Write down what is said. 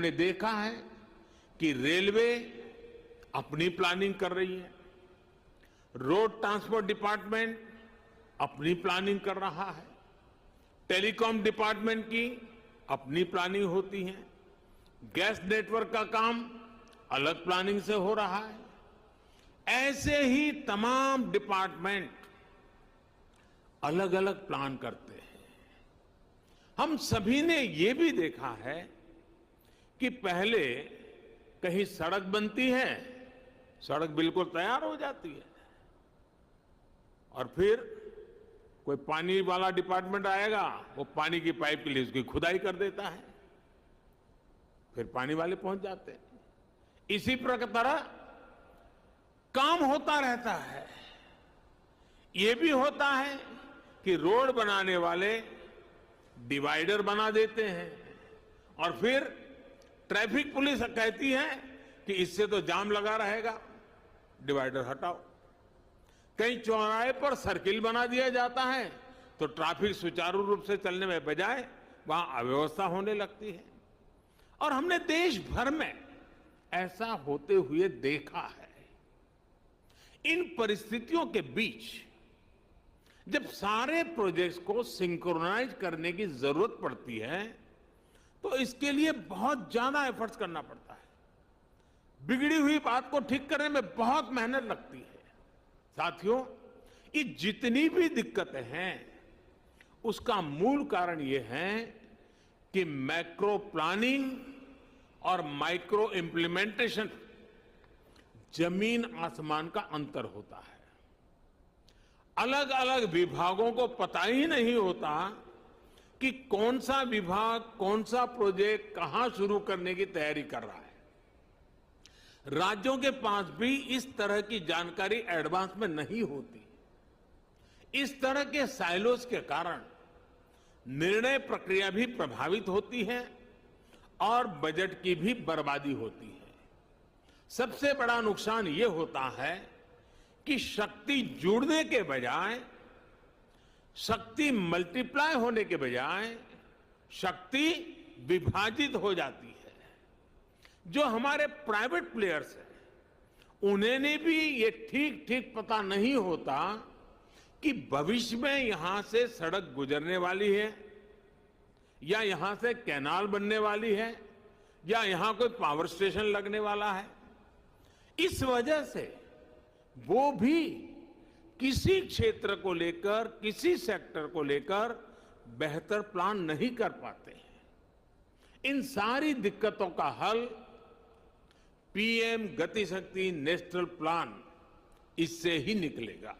हमने देखा है कि रेलवे अपनी प्लानिंग कर रही है, रोड ट्रांसपोर्ट डिपार्टमेंट अपनी प्लानिंग कर रहा है, टेलीकॉम डिपार्टमेंट की अपनी प्लानिंग होती है, गैस नेटवर्क का काम अलग प्लानिंग से हो रहा है। ऐसे ही तमाम डिपार्टमेंट अलग अलग प्लान करते हैं। हम सभी ने ये भी देखा है कि पहले कहीं सड़क बनती है, सड़क बिल्कुल तैयार हो जाती है, और फिर कोई पानी वाला डिपार्टमेंट आएगा, वो पानी की पाइप के लिए उसकी खुदाई कर देता है, फिर पानी वाले पहुंच जाते हैं। इसी तरह काम होता रहता है। ये भी होता है कि रोड बनाने वाले डिवाइडर बना देते हैं और फिर ट्रैफिक पुलिस कहती है कि इससे तो जाम लगा रहेगा, डिवाइडर हटाओ। कहीं चौराहे पर सर्किल बना दिया जाता है तो ट्रैफिक सुचारू रूप से चलने में बजाय वहां अव्यवस्था होने लगती है। और हमने देश भर में ऐसा होते हुए देखा है। इन परिस्थितियों के बीच जब सारे प्रोजेक्ट्स को सिंक्रोनाइज करने की जरूरत पड़ती है तो इसके लिए बहुत ज्यादा एफर्ट्स करना पड़ता है। बिगड़ी हुई बात को ठीक करने में बहुत मेहनत लगती है। साथियों, ये जितनी भी दिक्कतें हैं उसका मूल कारण ये है कि मैक्रो प्लानिंग और माइक्रो इम्प्लीमेंटेशन जमीन आसमान का अंतर होता है। अलग अलग विभागों को पता ही नहीं होता कि कौन सा विभाग कौन सा प्रोजेक्ट कहां शुरू करने की तैयारी कर रहा है। राज्यों के पास भी इस तरह की जानकारी एडवांस में नहीं होती। इस तरह के साइलोस के कारण निर्णय प्रक्रिया भी प्रभावित होती है और बजट की भी बर्बादी होती है। सबसे बड़ा नुकसान ये होता है कि शक्ति जुड़ने के बजाय, शक्ति मल्टीप्लाई होने के बजाय शक्ति विभाजित हो जाती है। जो हमारे प्राइवेट प्लेयर्स हैं उन्हें भी ये ठीक ठीक पता नहीं होता कि भविष्य में यहां से सड़क गुजरने वाली है या यहां से कैनाल बनने वाली है या यहां कोई पावर स्टेशन लगने वाला है। इस वजह से वो भी किसी क्षेत्र को लेकर, किसी सेक्टर को लेकर बेहतर प्लान नहीं कर पाते हैं। इन सारी दिक्कतों का हल पीएम गति शक्ति नेशनल प्लान इससे ही निकलेगा।